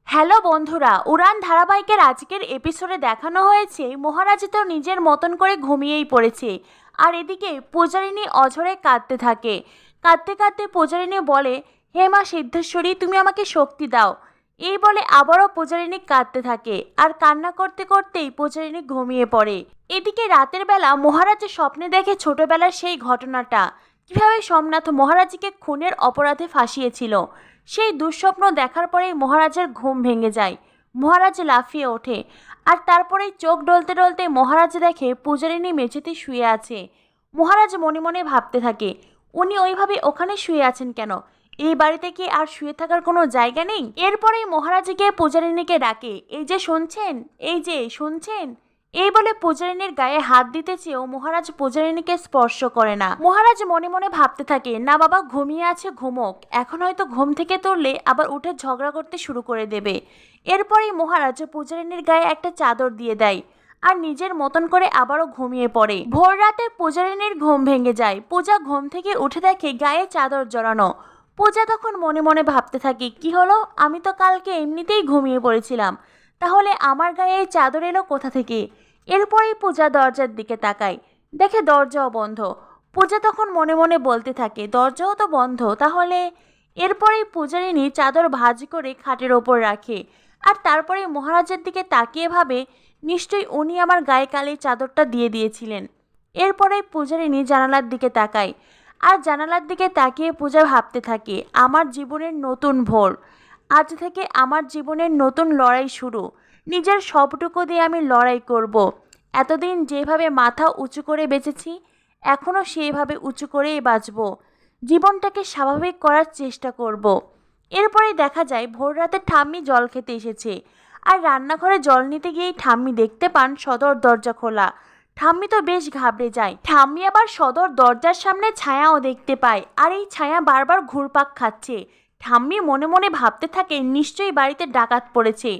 Hello বন্ধুরা, উড়ান ধারাবাহিকের আজকের এপিসোডে দেখানো হয়েছে মহারাজ তো নিজের মতন করে ঘুমিয়েই পড়েছে। আর এদিকে পূজারিনী অঝরে কাঁদতে থাকে। কাঁদতে কাঁদতে পূজারিনী বলে, হে মা সিদ্ধেশ্বরী, তুমি আমাকে শক্তি দাও। এই বলে আবারও পূজারিনী কাঁদতে থাকে আর কান্না করতে করতেই পূজারিনী ঘুমিয়ে পড়ে। এদিকে রাতের বেলা মহারাজ স্বপ্নে দেখে ছোটবেলার সেই ঘটনাটা, কিভাবে সোমনাথ মহারাজকে খুনের অপরাধে ফাঁসিয়েছিল। সেই দুঃস্বপ্ন দেখার পরেই মহারাজের ঘুম ভেঙে যায়। মহারাজ লাফিয়ে ওঠে আর তারপরেই চোখ ডলতে ডলতে মহারাজ দেখে পূজারিনী মেঝেতে শুয়ে আছে। মহারাজ মনে মনে ভাবতে থাকে, উনি ওইভাবে ওখানে শুয়ে আছেন কেন? এই বাড়িতে কি আর শুয়ে থাকার কোনো জায়গা নেই? এরপরেই মহারাজ গিয়ে পূজারিনীকে ডাকে, এই যে শুনছেন, এই যে শুনছেন। এই বলে পূজারিনীর গায়ে হাত দিতে চেয়েও মহারাজ পূজারিনীকে স্পর্শ করে না। মহারাজ মনে মনে ভাবতে থাকে, না বাবা, ঘুমিয়ে আছে, ঘুমোক, এখন হয়তো ঘুম থেকে তুললে আবার উঠে ঝগড়া করতে শুরু করে দেবে। এরপরেই মহারাজ পূজারিনীর গায়ে একটা চাদর দিয়ে দেয় আর নিজের মতন করে আবারও ঘুমিয়ে পড়ে। ভোর রাতে পূজারিনীর ঘুম ভেঙে যায়। পূজা ঘুম থেকে উঠে দেখে গায়ে চাদর জড়ানো। পূজা তখন মনে মনে ভাবতে থাকে, কি হলো, আমি তো কালকে এমনিতেই ঘুমিয়ে পড়েছিলাম, তাহলে আমার গায়ে এই চাদর এলো কোথা থেকে? এরপরেই পূজা দরজার দিকে তাকায়, দেখে দরজাও বন্ধ। পূজা তখন মনে মনে বলতে থাকে, দরজাও তো বন্ধ, তাহলে? এরপরেই পূজারিনী চাদর ভাঁজ করে খাটের ওপর রাখে আর তারপরে মহারাজের দিকে তাকিয়ে ভাবে, নিশ্চয়ই উনি আমার গায়ে কালে চাদরটা দিয়ে দিয়েছিলেন। এরপরেই পূজারিনী জানালার দিকে তাকায় আর জানালার দিকে তাকিয়ে পূজা ভাবতে থাকে, আমার জীবনের নতুন ভোর, আজ থেকে আমার জীবনের নতুন লড়াই শুরু। নিজের সবটুকু দিয়ে আমি লড়াই করব। এতদিন যেভাবে মাথা উঁচু করে বেঁচেছি, এখনও সেইভাবে উঁচু করেই বাঁচব। জীবনটাকে স্বাভাবিক করার চেষ্টা করব। এরপরে দেখা যায় ভোর রাতে ঠাম্মি জল খেতে এসেছে আর রান্নাঘরে জল নিতে গিয়েই ঠাম্মি দেখতে পান সদর দরজা খোলা। ঠাম্মি তো বেশ ঘাবড়ে যায়। ঠাম্মি আবার সদর দরজার সামনে ছায়াও দেখতে পায় আর এই ছায়া বারবার ঘুরপাক খাচ্ছে। ঠাম্মি মনে মনে ভাবতে থাকে, নিশ্চয়ই বাড়িতে ডাকাত পড়েছে।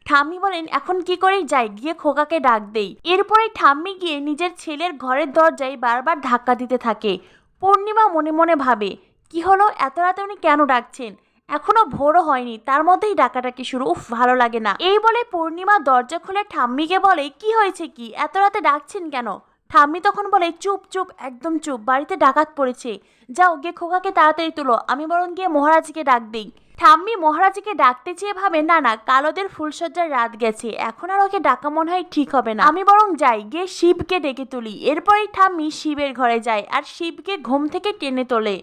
ঠাম্মি বলেন, এখন কি করেই যাই, গিয়ে খোকাকে ডাক দেই। এরপরে ঠাম্মি গিয়ে নিজের ছেলের ঘরের দরজায় বারবার ধাক্কা দিতে থাকে। পূর্ণিমা মনে মনে ভাবে, কি হলো, এত রাতে উনি কেন ডাকছেন? এখনো ভোরও হয়নি, তার মধ্যেই ডাকাডাকি শুরু, উফ, ভালো লাগে না। এই বলে পূর্ণিমা দরজা খুলে ঠাম্মিকে বলে, কি হয়েছে, কি এত রাতে ডাকছেন কেন? ঠাম্মি তখন বলে, চুপ চুপ, একদম চুপ, বাড়িতে ডাকাত পড়েছে। যাও গিয়ে খোকাকে তাড়াতাড়ি তুলো, আমি বরং গিয়ে মহারাজকে ডাক দিই। ঠাম্মি মহারাজকে ডাকতে চেয়ে ভাবে, না না, কাল ওদের ফুলসজ্জার রাত গেছে, এখন আর ওকে ডাকা মনে হয় ঠিক হবে না, আমি বরং যাই, গিয়ে শিবকে ডেকে তুলি। এরপরেই ঠাম্মি শিবের ঘরে যায় আর শিবকে ঘুম থেকে টেনে তোলে।